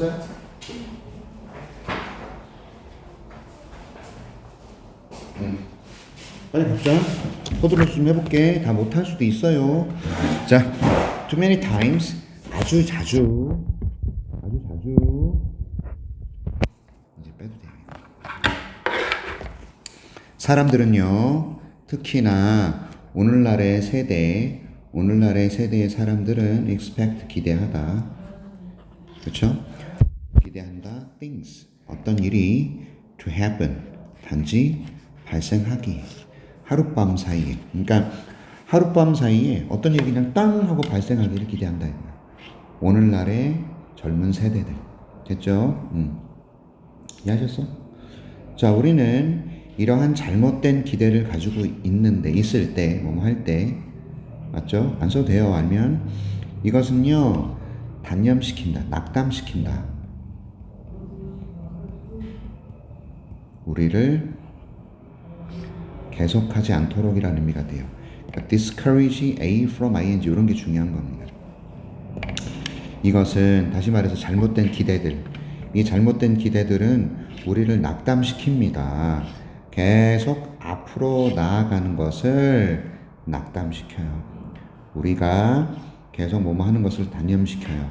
풀었어요? 빨리 갑자. 서두르 좀 해볼게. 다 못할 수도 있어요. 자, too many times. 아주 자주. 이제 빼도 돼요. 사람들은요, 특히나 오늘날의 세대의 사람들은 expect 기대하다. 그렇죠? 기대한다. things. 어떤 일이 to happen. 단지 발생하기. 하룻밤 사이에. 그러니까 하룻밤 사이에 어떤 일이 그냥 땅 하고 발생하기를 기대한다. 오늘날의 젊은 세대들. 됐죠? 이해하셨어? 자, 우리는 이러한 잘못된 기대를 가지고 있을 때, 뭐뭐 할 때, 맞죠? 안 써도 돼요. 알면 이것은요, 단념시킨다, 낙담시킨다. 우리를 계속하지 않도록이라는 의미가 돼요. 그러니까 discourage A from ing 이런 게 중요한 겁니다. 이것은 다시 말해서 잘못된 기대들. 이 잘못된 기대들은 우리를 낙담시킵니다. 계속 앞으로 나아가는 것을 낙담시켜요. 우리가 계속 뭐뭐 하는 것을 단념시켜요.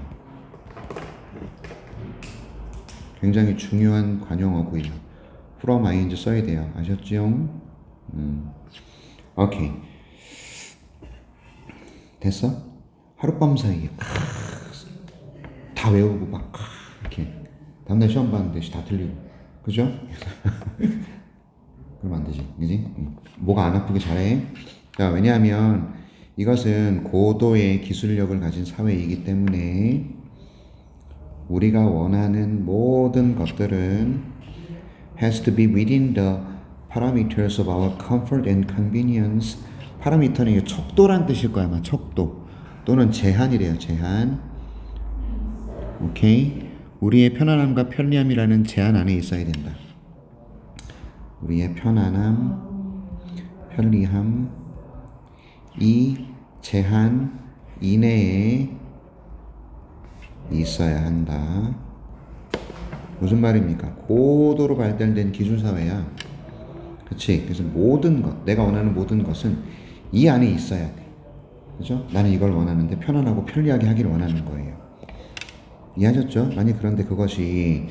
굉장히 중요한 관용어고요. from ing 써야 돼요. 아셨죠? 오케이. 됐어? 하룻밤 사이에 다 외우고 막 이렇게 다음날 시험 봤는데 다 틀리고, 그죠? 그러면 안 되지, 그지? 뭐가 안 아프게 잘해. 자, 왜냐하면 이것은 고도의 기술력을 가진 사회이기 때문에 우리가 원하는 모든 것들은 has to be within the parameters of our comfort and convenience. 파라미터는 이게 척도란 뜻일 거야, 아마 척도 또는 제한이래요, 제한. 오케이. 우리의 편안함과 편리함이라는 제한 안에 있어야 된다. 우리의 편안함, 편리함, 이 제한 이내에 있어야 한다. 무슨 말입니까? 고도로 발달된 기술사회야. 그치? 그래서 모든 것, 내가 원하는 모든 것은 이 안에 있어야 돼. 그죠? 나는 이걸 원하는데 편안하고 편리하게 하기를 원하는 거예요. 이해하셨죠? 만약 그런데 그것이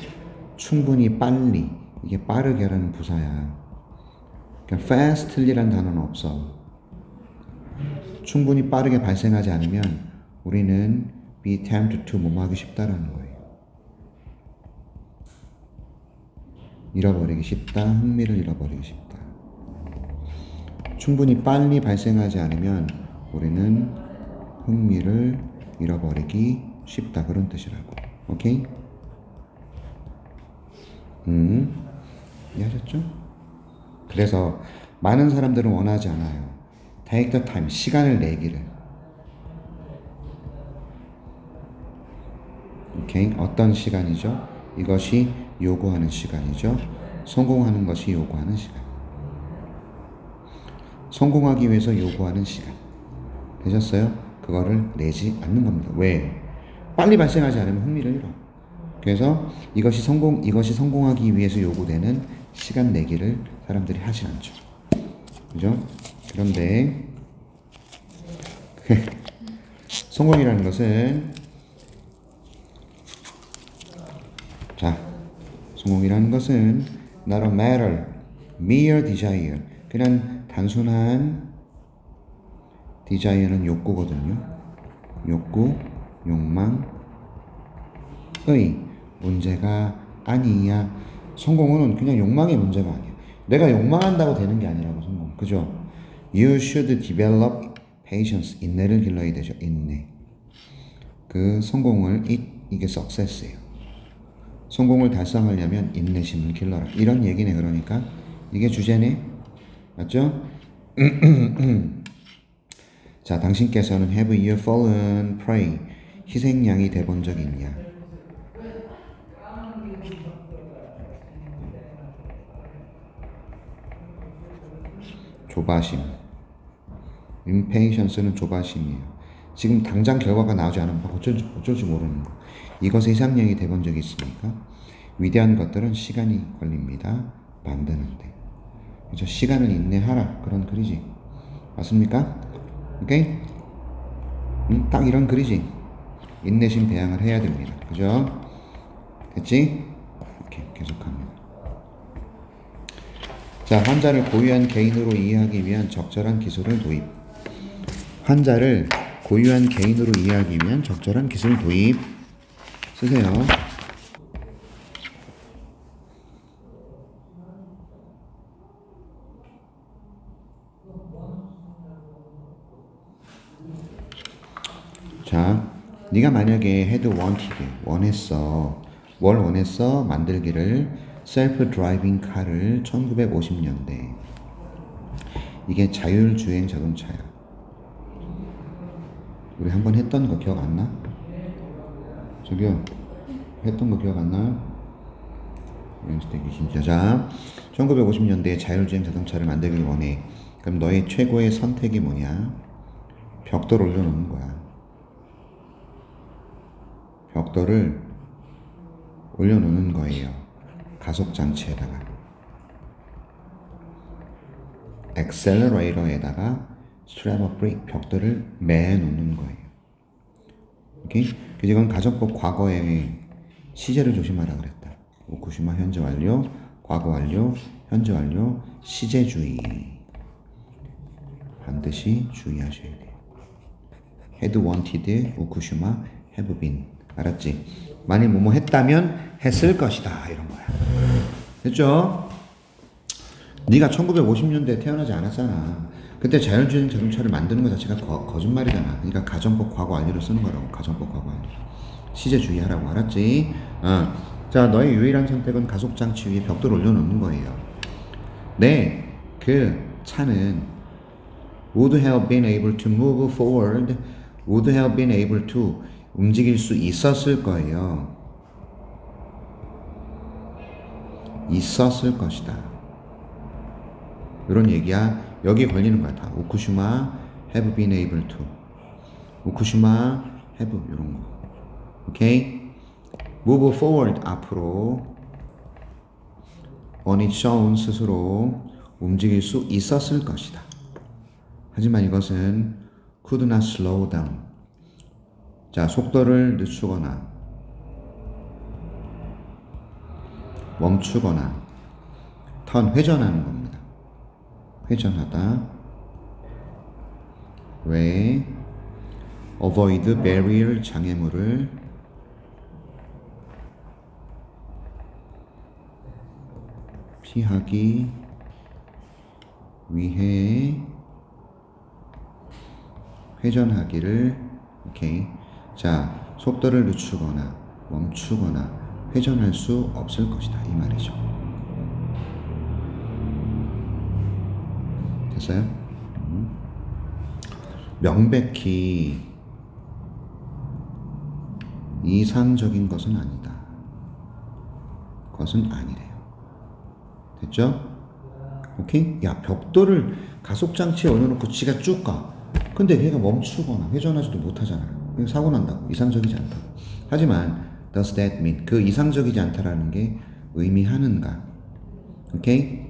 충분히 빨리, 이게 빠르게라는 부사야. 그러니까 fastly라는 단어는 없어. 충분히 빠르게 발생하지 않으면 우리는 be tempted to 뭐뭐 하기 쉽다라는 거예요. 잃어버리기 쉽다, 흥미를 잃어버리기 쉽다. 충분히 빨리 발생하지 않으면 우리는 흥미를 잃어버리기 쉽다, 그런 뜻이라고. 오케이? 이해하셨죠? 그래서 많은 사람들은 원하지 않아요. take the time, 시간을 내기를. 오케이? 어떤 시간이죠? 이것이 요구하는 시간이죠. 성공하는 것이 요구하는 시간. 성공하기 위해서 요구하는 시간. 되셨어요? 그거를 내지 않는 겁니다. 왜? 빨리 발생하지 않으면 흥미를 잃어. 그래서 이것이 성공하기 위해서 요구되는 시간 내기를 사람들이 하지 않죠. 그죠? 그런데 성공이라는 것은, 자, 성공이라는 것은 not a matter, mere desire. 그냥 단순한 desire는 욕구거든요. 욕구, 욕망의 문제가 아니야. 성공은 그냥 욕망의 문제가 아니야. 내가 욕망한다고 되는 게 아니라고, 성공. 그죠? You should develop patience. 인내를 길러야 되죠. 인내. 그 성공을, 이게 success예요. 성공을 달성하려면 인내심을 길러라. 이런 얘기네. 그러니까 이게 주제네. 맞죠? 자, 당신께서는 have you fallen prey, 희생양이 돼본 적이 있냐? 조바심. impatience는 조바심이에요. 지금 당장 결과가 나오지 않으면 막 어쩔지 모르는 거. 이것의 이상형이 돼본 적이 있으니까 위대한 것들은 시간이 걸립니다. 만드는데. 그죠? 시간을 인내하라. 그런 글이지. 맞습니까? 오케이? 딱 이런 글이지. 인내심 배양을 해야 됩니다. 그죠? 됐지? 오케이. 계속합니다. 자, 환자를 고유한 개인으로 이해하기 위한 적절한 기술을 도입. 환자를 고유한 개인으로 이해하기 위한 적절한 기술 도입. 쓰세요. 자, 네가 만약에 had wanted, 원했어. 뭘 원했어? 만들기를 셀프 드라이빙 카를 1950년대. 이게 자율주행 자동차야. 우리 한번 했던 거 기억 안 나? 저기요. 했던 거 기억 안 나요? 진짜. 자, 1950년대에 자율주행 자동차를 만들길 원해. 그럼 너의 최고의 선택이 뭐냐? 벽돌을 올려놓는 거야. 벽돌을 올려놓는 거예요. 가속장치에다가. 엑셀러레이터에다가 스트랩 브레이크 벽돌을 매놓는 거예요. 오케이? 그래서 이건 가정법 과거에 시제를 조심하라 그랬다. 오쿠시마 현재 완료, 과거 완료, 현재 완료, 시제주의. 반드시 주의하셔야 돼요. had wanted, 오쿠시마, have been. 알았지? 만일 뭐뭐 했다면 했을 것이다. 이런 거야. 됐죠? 네가 1950년대에 태어나지 않았잖아. 그때 자율주행 자동차를 만드는 것 자체가 거짓말이잖아. 그러니까 가정법 과거 완료를 쓰는 거라고. 가정법 과거 완료. 시제 주의하라고. 알았지? 자, 너의 유일한 선택은 가속장치 위에 벽돌 올려놓는 거예요. 네, 그 차는 would have been able to move forward, would have been able to 움직일 수 있었을 거예요. 있었을 것이다. 이런 얘기야. 여기 걸리는 거야. 다. 오쿠시마 have been able to. 오쿠시마 have 이런 거. 오케이? move forward 앞으로 on its own 스스로 움직일 수 있었을 것이다. 하지만 이것은 could not slow down. 자, 속도를 늦추거나 멈추거나 회전하는 겁니다. 회전하다. 왜? avoid barrier 장애물을 피하기 위해 회전하기를. 오케이. 자, 속도를 늦추거나 멈추거나 회전할 수 없을 것이다. 이 말이죠. 됐어요? 명백히 이상적인 것은 아니다. 그것은 아니래요. 됐죠? 오케이? 야, 벽돌을 가속장치에 올려놓고 지가 쭉 가. 근데 걔가 멈추거나 회전하지도 못하잖아. 사고 난다고. 이상적이지 않다고. 하지만 does that mean 그 이상적이지 않다라는 게 의미하는가? 오케이?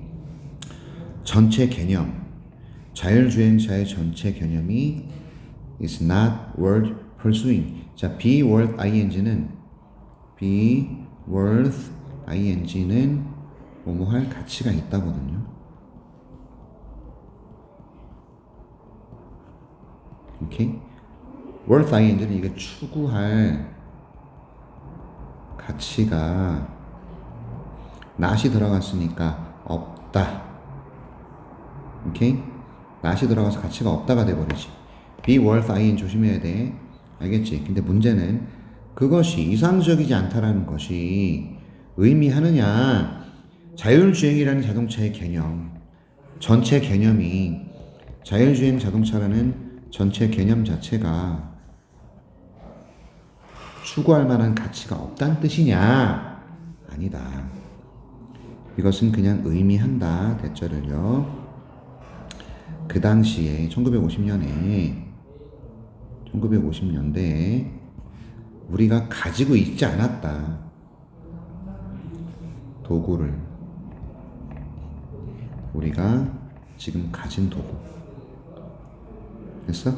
전체 개념. 자율주행차의 전체 개념이 is not worth pursuing. 자, be worth ing는 뭐뭐 할 가치가 있다거든요. 오케이? worth ing는 이게 추구할 가치가 not이 들어갔으니까 없다. 오케이? not이 들어가서 가치가 없다가 돼버리지. be worth ing 조심해야 돼. 알겠지? 근데 문제는 그것이 이상적이지 않다라는 것이 의미하느냐. 자율주행이라는 자동차의 개념, 전체 개념이 자율주행 자동차라는 전체 개념 자체가 추구할 만한 가치가 없다는 뜻이냐? 아니다. 이것은 그냥 의미한다. 대절을요. 그 당시에 1950년에 1950년대에 우리가 가지고 있지 않았다. 도구를 우리가 지금 가진 도구. 됐어?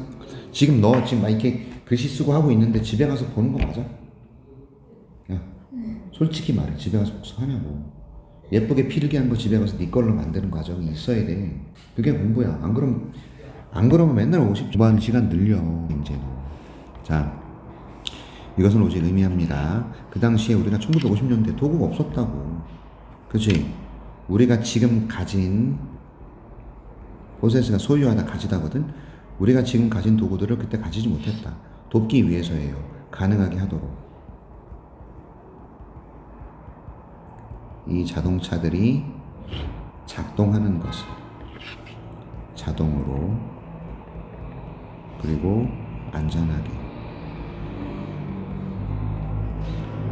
지금 너 지금 막 이렇게 글씨 쓰고 하고 있는데 집에 가서 보는 거 맞아? 야, 솔직히 말해. 집에 가서 복습하냐고. 예쁘게 필기한 거 집에 가서 네 걸로 만드는 과정이 있어야 돼. 그게 공부야. 안 그러면 맨날 50분 시간 늘려. 이제. 자, 이것은 오직 의미합니다. 그 당시에 우리가 1950년대 도구가 없었다고. 그치? 우리가 지금 가진 포세스가 소유하다 가지다거든. 우리가 지금 가진 도구들을 그때 가지지 못했다. 돕기 위해서예요. 가능하게 하도록. 이 자동차들이 작동하는 것을 자동으로 그리고 안전하게.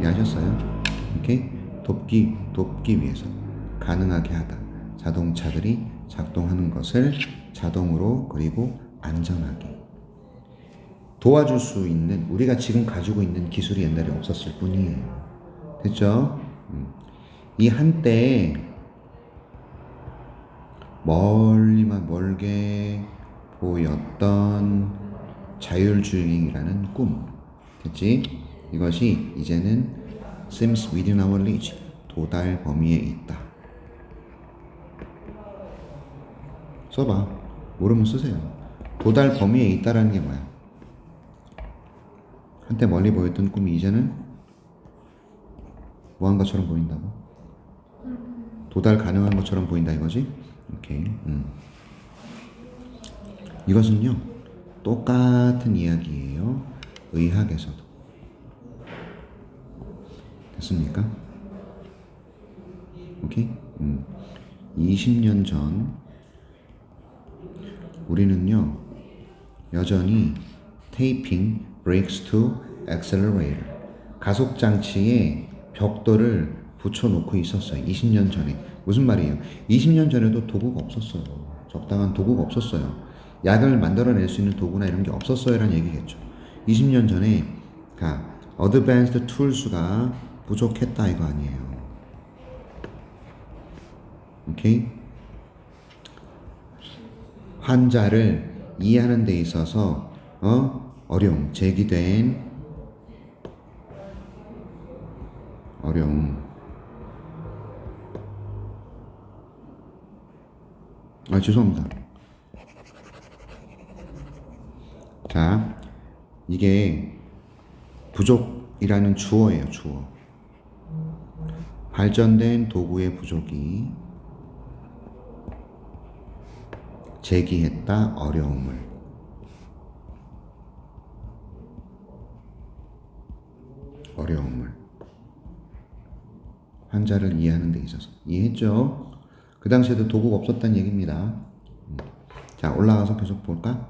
이해하셨어요? 이렇게 돕기 위해서 가능하게 하다. 자동차들이 작동하는 것을 자동으로 그리고 안전하게 도와줄 수 있는 우리가 지금 가지고 있는 기술이 옛날에 없었을 뿐이에요. 됐죠? 이 한때 멀리만 멀게 보였던 자율주행이라는 꿈. 됐지? 이것이 이제는 seems within our reach. 도달 범위에 있다. 써봐. 모르면 쓰세요. 도달 범위에 있다라는 게 뭐야? 한때 멀리 보였던 꿈이 이제는 뭐한 것처럼 보인다고? 도달 가능한 것처럼 보인다 이거지? 오케이. 이것은요 똑같은 이야기예요. 의학에서도. 됐습니까? 오케이? 20년 전 우리는요 여전히 테이핑 brakes to accelerator 가속 장치에 벽돌을 붙여놓고 있었어요. 20년 전에. 무슨 말이에요? 20년 전에도 도구가 없었어요. 적당한 도구가 없었어요. 약을 만들어낼 수 있는 도구나 이런 게 없었어요 라는 얘기겠죠. 20년 전에 어드밴스드 툴스가 부족했다 이거 아니에요. 오케이? 환자를 이해하는 데 있어서 어려움, 제기된 어려움. 죄송합니다. 자, 이게 부족이라는 주어예요, 주어. 발전된 도구의 부족이 제기했다 어려움을. 환자를 이해하는 데 있어서. 이해했죠? 그 당시에도 도구가 없었다는 얘기입니다. 자, 올라가서 계속 볼까?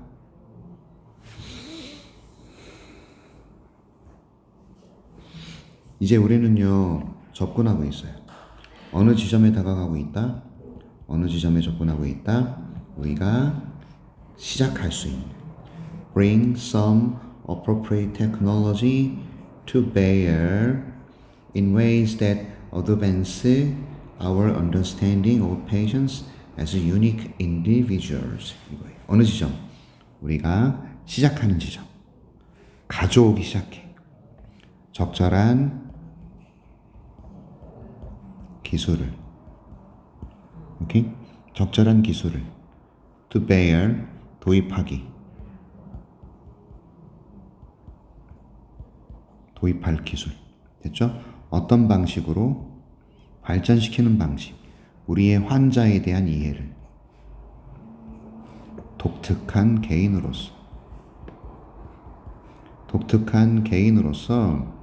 이제 우리는요 접근하고 있어요. 어느 지점에 다가가고 있다? 어느 지점에 접근하고 있다? 우리가 시작할 수 있는 Bring some appropriate technology to bear in ways that advance our understanding of patients as unique individuals. 이거예요. 어느 지점? 우리가 시작하는 지점. 가져오기 시작해. 적절한 기술을. 오케이? 적절한 기술을. To bear, 도입하기. 도입할 기술. 됐죠? 어떤 방식으로? 발전시키는 방식. 우리의 환자에 대한 이해를. 독특한 개인으로서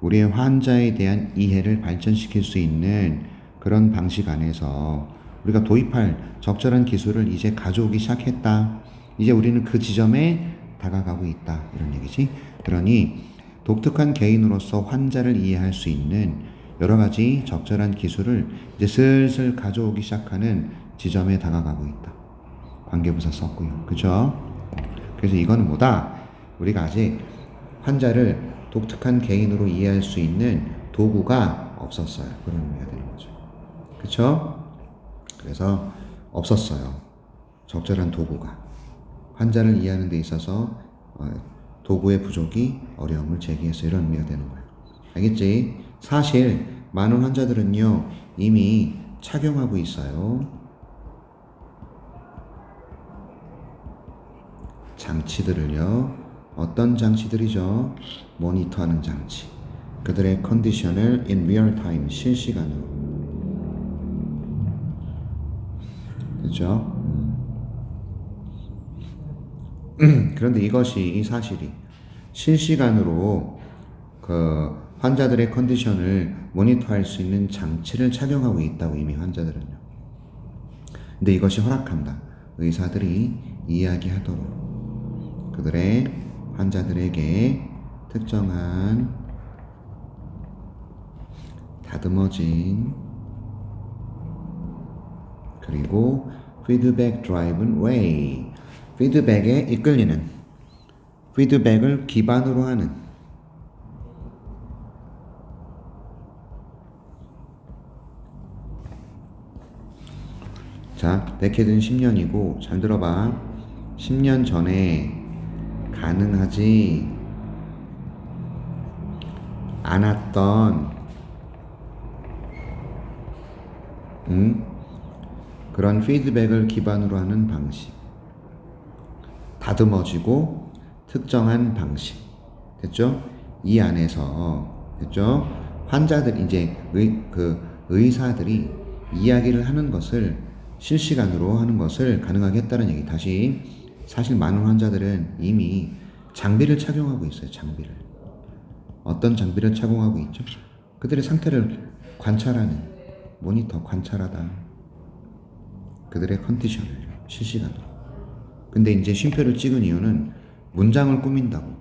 우리의 환자에 대한 이해를 발전시킬 수 있는 그런 방식 안에서 우리가 도입할 적절한 기술을 이제 가져오기 시작했다. 이제 우리는 그 지점에 다가가고 있다. 이런 얘기지. 그러니 독특한 개인으로서 환자를 이해할 수 있는 여러 가지 적절한 기술을 이제 슬슬 가져오기 시작하는 지점에 다가가고 있다. 관계부사 썼고요. 그죠? 그래서 이거는 뭐다? 우리가 아직 환자를 독특한 개인으로 이해할 수 있는 도구가 없었어요. 그런 의미가 되는 거죠. 그쵸? 그래서 없었어요. 적절한 도구가. 환자를 이해하는 데 있어서 도구의 부족이 어려움을 제기해서 이런 의미가 되는 거예요. 알겠지? 사실 많은 환자들은요 이미 착용하고 있어요. 장치들을요. 어떤 장치들이죠? 모니터하는 장치. 그들의 컨디션을 in real time 실시간으로. 그렇죠? 그런데 이 사실이 실시간으로 그 환자들의 컨디션을 모니터할 수 있는 장치를 착용하고 있다고 이미 환자들은요. 근데 이것이 허락한다. 의사들이 이야기하도록 그들의 환자들에게 특정한 다듬어진 그리고 피드백 드라이븐 웨이 피드백에 이끌리는 피드백을 기반으로 하는 자, 데케드는 10년이고 잘 들어봐. 10년 전에 가능하지 않았던 그런 피드백을 기반으로 하는 방식. 다듬어지고 특정한 방식. 됐죠? 이 안에서 됐죠? 환자들 이제 의사들이 이야기를 하는 것을 실시간으로 하는 것을 가능하게 했다는 얘기. 다시 사실 많은 환자들은 이미 장비를 착용하고 있어요. 장비를. 어떤 장비를 착용하고 있죠? 그들의 상태를 관찰하는 모니터 관찰하다. 그들의 컨디션을 실시간으로. 근데 이제 쉼표를 찍은 이유는 문장을 꾸민다고.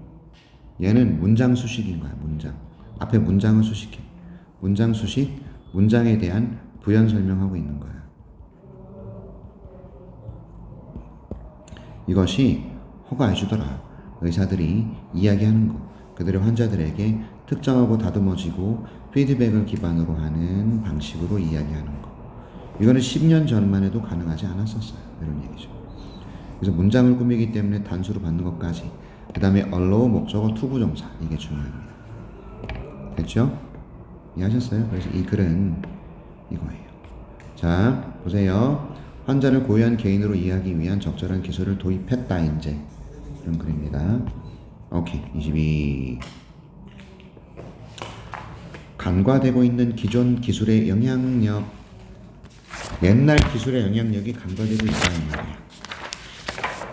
얘는 문장 수식인 거야. 문장. 앞에 문장을 수식해. 문장 수식, 문장에 대한 부연 설명하고 있는 거야. 이것이 허가해주더라. 의사들이 이야기하는 것. 그들의 환자들에게 특정하고 다듬어지고 피드백을 기반으로 하는 방식으로 이야기하는 것. 이거는 10년 전만 해도 가능하지 않았었어요. 이런 얘기죠. 그래서 문장을 꾸미기 때문에 단수로 받는 것까지. 그 다음에 allow, 목적어, 투부정사. 이게 중요합니다. 됐죠? 이해하셨어요? 그래서 이 글은 이거예요. 자, 보세요. 환자를 고유한 개인으로 이해하기 위한 적절한 기술을 도입했다. 이제 이런 글입니다. 오케이. 22. 간과되고 있는 기존 기술의 영향력. 옛날 기술의 영향력이 간과되고 있다는 말이야.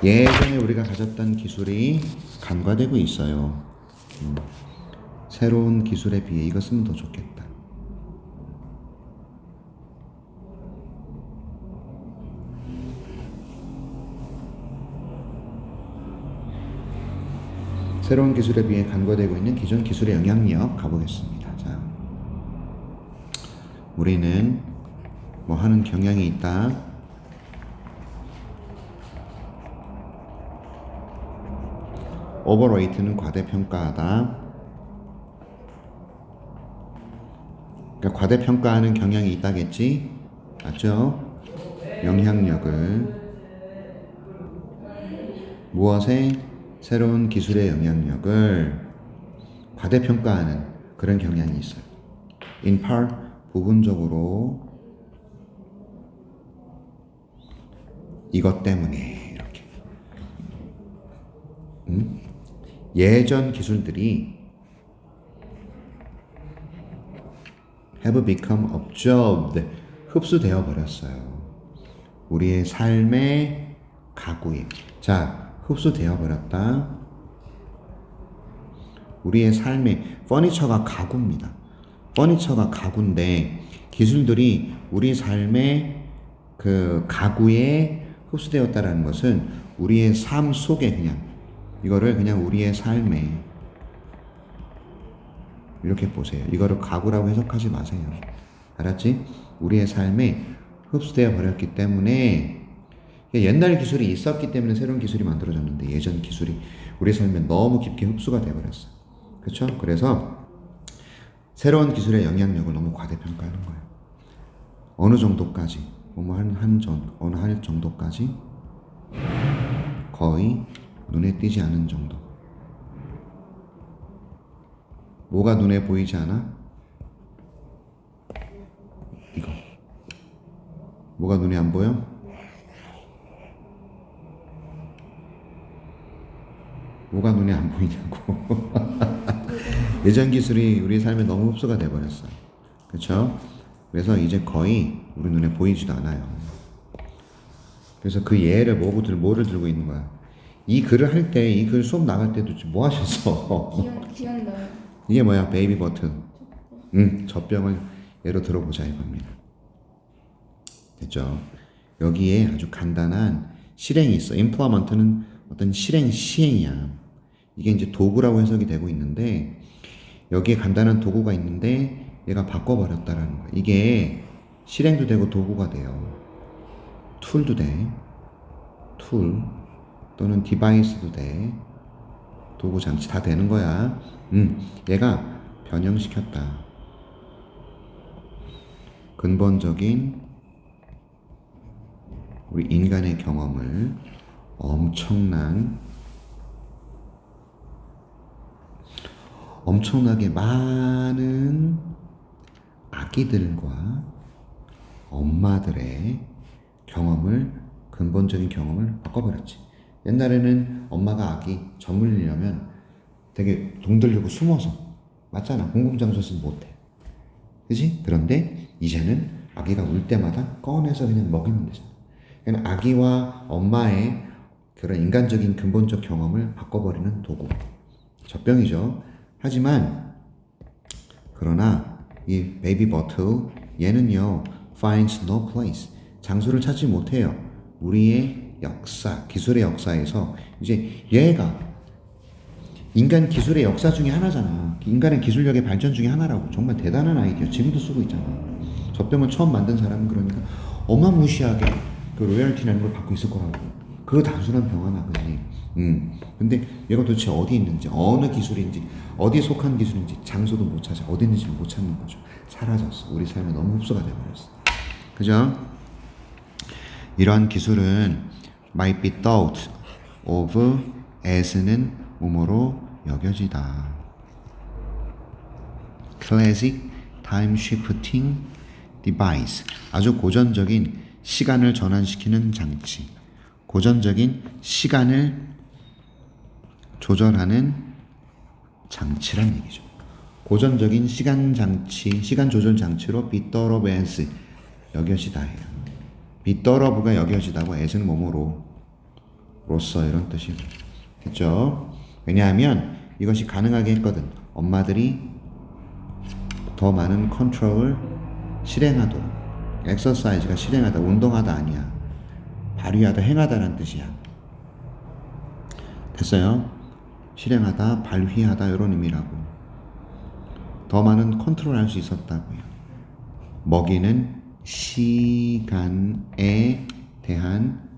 예전에 우리가 가졌던 기술이 간과되고 있어요. 새로운 기술에 비해 이거 쓰면 더 좋겠다. 새로운 기술에 비해 간과되고 있는 기존 기술의 영향력 가보겠습니다. 자, 우리는 뭐 하는 경향이 있다. 오버레이트는 과대평가하다. 그러니까 과대평가하는 경향이 있다겠지? 맞죠? 영향력을 무엇에? 새로운 기술의 영향력을 과대평가하는 그런 경향이 있어요. In part, 부분적으로 이것 때문에 이렇게 예전 기술들이 have become absorbed, 흡수되어 버렸어요. 우리의 삶의 가구에. 자, 흡수되어 버렸다. 우리의 삶의 퍼니처가 가구입니다. 퍼니처가 가구인데 기술들이 우리 삶의 그 가구에 흡수되었다라는 것은 우리의 삶 속에 그냥 이거를 그냥 우리의 삶에 이렇게 보세요. 이거를 가구라고 해석하지 마세요. 알았지? 우리의 삶에 흡수되어 버렸기 때문에 옛날 기술이 있었기 때문에 새로운 기술이 만들어졌는데 예전 기술이 우리 삶에 너무 깊게 흡수가 돼버렸어. 그렇죠? 그래서 새로운 기술의 영향력을 너무 과대평가하는 거예요. 어느 정도까지, 어느 할 정도까지 거의 눈에 띄지 않은 정도. 뭐가 눈에 보이지 않아? 이거. 뭐가 눈에 안 보여? 뭐가 눈에 안 보이냐고. 예전 기술이 우리 삶에 너무 흡수가 돼버렸어. 그렇죠? 그래서 이제 거의 우리 눈에 보이지도 않아요. 그래서 그 예를 뭐를 들고 있는 거야? 이 글을 할 때, 이 글 수업 나갈 때도 뭐 하셨어? 기억나요. 이게 뭐야? 베이비 버튼. 젖병을 예로 들어보자 이겁니다. 됐죠? 여기에 아주 간단한 실행이 있어. implement는 어떤 시행이야. 이게 이제 도구라고 해석이 되고 있는데 여기에 간단한 도구가 있는데 얘가 바꿔버렸다라는 거야. 이게 실행도 되고 도구가 돼요. 툴도 돼. 툴 또는 디바이스도 돼. 도구 장치 다 되는 거야. 얘가 변형시켰다. 근본적인 우리 인간의 경험을 엄청나게 많은 아기들과 엄마들의 근본적인 경험을 바꿔버렸지. 옛날에는 엄마가 아기 젖 물리려면 되게 동들리고 숨어서, 맞잖아. 공공장소에서 못해. 그지? 그런데 이제는 아기가 울 때마다 꺼내서 그냥 먹이면 되잖아. 그러니까 아기와 엄마의 그런 인간적인 근본적 경험을 바꿔버리는 도구. 젖병이죠. 하지만 그러나 이 베이비 버틀 얘는요 finds no place, 장소를 찾지 못해요. 우리의 역사, 기술의 역사에서 이제 얘가 인간 기술의 역사 중에 하나잖아. 인간의 기술력의 발전 중에 하나라고. 정말 대단한 아이디어 지금도 쓰고 있잖아. 젖병을 처음 만든 사람은 그러니까 어마무시하게 그 로열티라는 걸 받고 있을 거라고. 그 단순한 병 하나, 그지? 근데 얘가 도대체 어디 있는지, 어느 기술인지, 어디에 속한 기술인지 장소도 못 찾아. 어디 있는지 못 찾는 거죠. 사라졌어. 우리 삶에 너무 흡수가 돼버렸어. 그죠? 이러한 기술은 might be thought of as는 뭐뭐로 여겨지다. classic time shifting device, 아주 고전적인 시간을 전환시키는 장치, 고전적인 시간을 조절하는 장치란 얘기죠. 고전적인 시간 장치, 시간 조절 장치로 빗더러브 앤스 여겨지다 해요. 빗더러브가 여겨지다고 애는 뭐뭐로 로서 이런 뜻이에요. 됐죠? 왜냐하면 이것이 가능하게 했거든. 엄마들이 더 많은 컨트롤을 실행하도록. 엑서사이즈가 실행하다, 운동하다 아니야. 발휘하다, 행하다라는 뜻이야. 됐어요? 실행하다, 발휘하다 이런 의미라고. 더 많은 컨트롤할 수 있었다고요. 먹이는 시간에 대한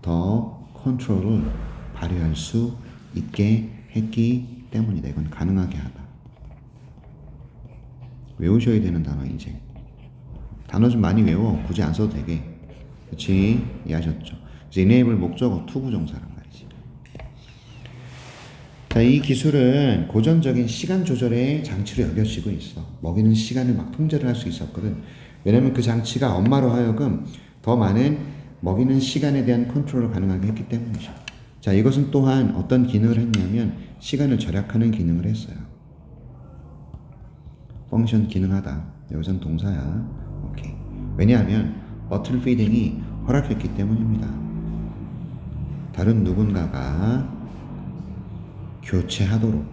더 컨트롤을 발휘할 수 있게 했기 때문이다. 이건 가능하게 하다. 외우셔야 되는 단어 이제. 단어 좀 많이 외워. 굳이 안 써도 되게. 그치? 이해하셨죠? 이제 enable 목적어 투부정사란 말이지. 자, 이 기술은 고전적인 시간 조절의 장치로 여겨지고 있어. 먹이는 시간을 막 통제를 할 수 있었거든. 왜냐면 그 장치가 엄마로 하여금 더 많은 먹이는 시간에 대한 컨트롤을 가능하게 했기 때문이죠. 자, 이것은 또한 어떤 기능을 했냐면 시간을 절약하는 기능을 했어요. 펑션 기능하다. 여기선 동사야. 오케이. 왜냐하면 버틀 피딩이 허락했기 때문입니다. 다른 누군가가 교체하도록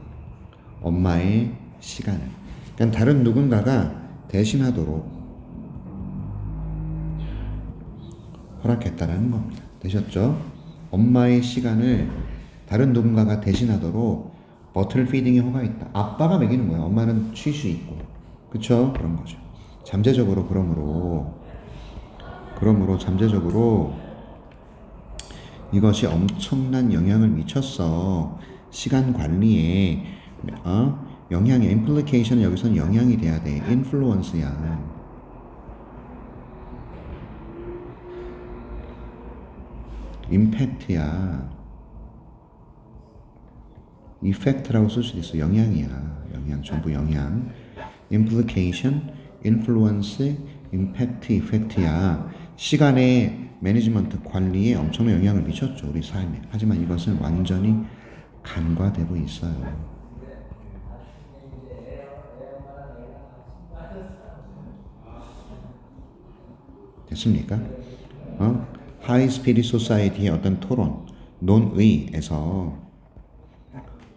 엄마의 시간을, 그러니까 다른 누군가가 대신하도록 허락했다라는 겁니다. 되셨죠? 엄마의 시간을 다른 누군가가 대신하도록 버틀 피딩이 허가했다. 아빠가 먹이는 거야. 엄마는 쉴 수 있고. 그쵸? 그런 거죠. 잠재적으로 그러므로 잠재적으로 이것이 엄청난 영향을 미쳤어. 시간 관리에 영향이 implication은 여기서는 영향이 돼야 돼. influence야. 임팩트야. 이펙트라고 쓸 수도 있어. 영향이야. 영향 전부 영향. implication, influence, impact, effect야. 시간의 매니지먼트 관리에 엄청난 영향을 미쳤죠. 우리 삶에. 하지만 이것은 완전히 간과되고 있어요. 됐습니까? 하이스피드 소사이티의 어떤 토론, 논의에서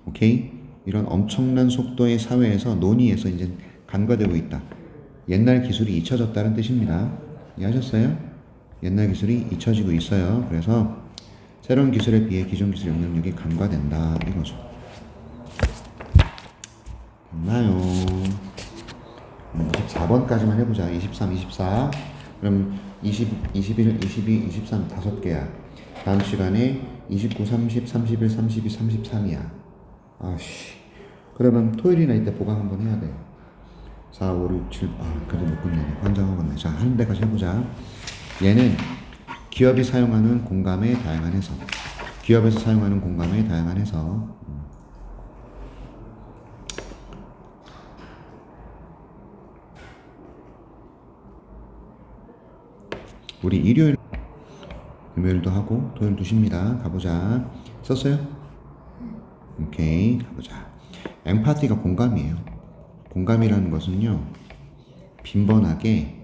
오케이? 이런 엄청난 속도의 사회에서 논의에서 이제 간과되고 있다. 옛날 기술이 잊혀졌다는 뜻입니다. 이해하셨어요? 옛날 기술이 잊혀지고 있어요. 그래서 새로운 기술에 비해 기존 기술 영향력이 간과된다 이거죠. 됐나요? 24번까지만 해보자. 23, 24. 그럼 20, 21, 22, 23 5개야. 다음 시간에 29, 30, 31, 32, 33이야. 아씨. 그러면 토요일이나 이때 보강 한번 해야 돼. 4, 5, 6, 7. 그래도 못 끝내네. 환장하겠네. 자, 하는 데까지 해보자. 얘는 기업이 사용하는 공감의 다양한 해석. 기업에서 사용하는 공감의 다양한 해석. 우리 일요일, 금요일도 하고 토요일도 쉽니다. 가보자. 썼어요? 오케이, 가보자. 엠파티가 공감이에요. 공감이라는 것은요, 빈번하게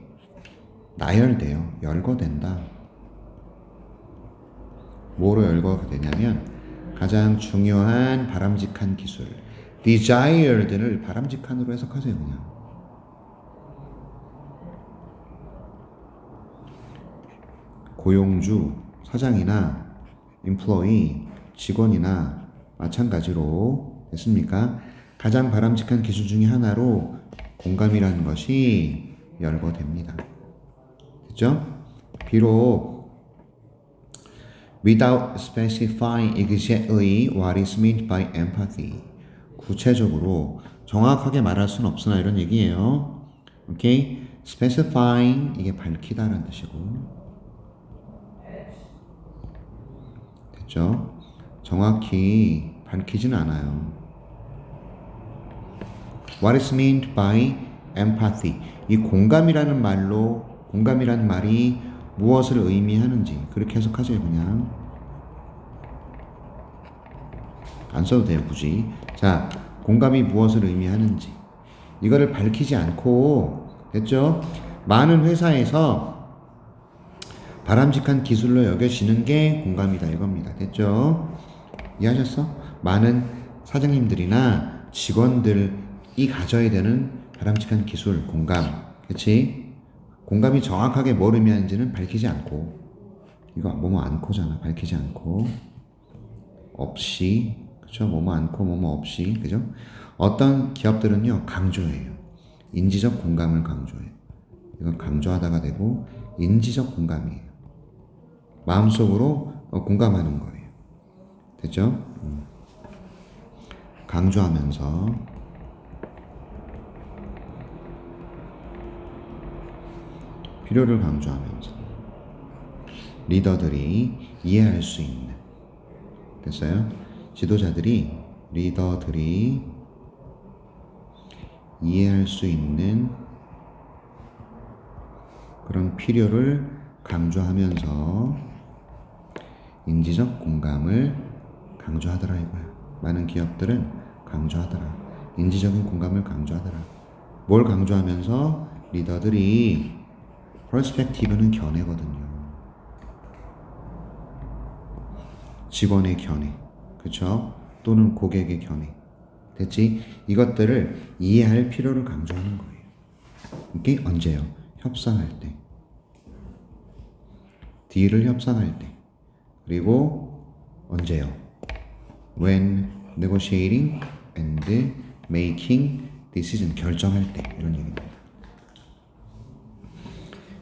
나열돼요. 열거된다. 뭐로 열거가 되냐면 가장 중요한 바람직한 기술, desired를 바람직한으로 해석하세요. 그냥 고용주, 사장이나 employee, 직원이나 마찬가지로 됐습니까? 가장 바람직한 기술 중에 하나로 공감이라는 것이 열거됩니다. 됐죠? 비록 without specifying exactly what is meant by empathy. 구체적으로 정확하게 말할 수는 없으나 이런 얘기예요. 오케이? specifying 이게 밝히다라는 뜻이고. 됐죠? 정확히 밝히진 않아요. What is meant by empathy. 이 공감이라는 말이 무엇을 의미하는지 그렇게 해석하세요. 그냥 안 써도 돼요. 굳이. 자, 공감이 무엇을 의미하는지 이거를 밝히지 않고, 됐죠? 많은 회사에서 바람직한 기술로 여겨지는 게 공감이다 이겁니다. 됐죠? 이해하셨어? 많은 사장님들이나 직원들이 가져야 되는 바람직한 기술, 공감. 그치? 공감이 정확하게 뭘 의미하는지는 밝히지 않고, 이거 뭐뭐 않고잖아. 밝히지 않고, 없이, 그쵸? 뭐뭐 않고, 뭐뭐 없이, 그죠? 어떤 기업들은요, 강조해요. 인지적 공감을 강조해요. 이건 강조하다가 되고, 인지적 공감이에요. 마음속으로 공감하는 거예요. 됐죠? 강조하면서, 필요를 강조하면서 리더들이 이해할 수 있는, 됐어요? 리더들이 이해할 수 있는 그런 필요를 강조하면서 인지적 공감을 강조하더라 이거야. 많은 기업들은 강조하더라. 인지적인 공감을 강조하더라. 뭘 강조하면서? 리더들이 퍼스펙티브는 견해거든요. 직원의 견해, 그쵸? 또는 고객의 견해. 됐지? 이것들을 이해할 필요를 강조하는 거예요. 이게 언제요? 협상할 때. 딜을 협상할 때. 그리고 언제요? When negotiating and making decision. 결정할 때. 이런 얘기입니다.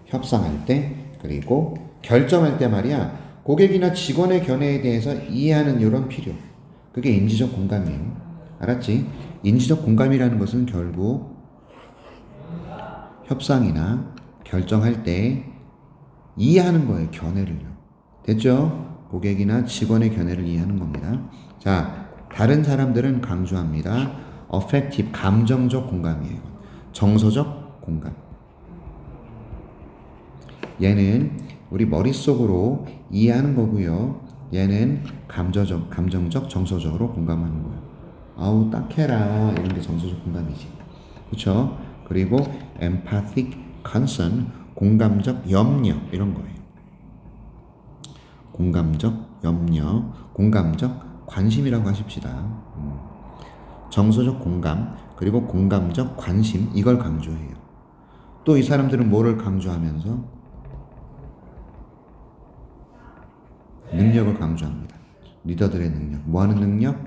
협상할 때, 그리고 결정할 때 말이야. 고객이나 직원의 견해에 대해서 이해하는 이런 필요. 그게 인지적 공감이에요. 알았지? 인지적 공감이라는 것은 결국 협상이나 결정할 때 이해하는 거예요. 견해를요. 됐죠? 고객이나 직원의 견해를 이해하는 겁니다. 자, 다른 사람들은 강조합니다. affective, 감정적 공감이에요. 정서적 공감. 얘는 우리 머릿속으로 이해하는 거고요. 얘는 감정적, 정서적으로 공감하는 거예요. 아우 딱해라 이런 게 정서적 공감이지. 그렇죠? 그리고 empathic concern, 공감적 염려 이런 거예요. 공감적 염려, 공감적 관심이라고 하십시다. 정서적 공감, 그리고 공감적 관심 이걸 강조해요. 또 이 사람들은 뭐를 강조하면서 능력을 강조합니다. 리더들의 능력. 뭐 하는 능력?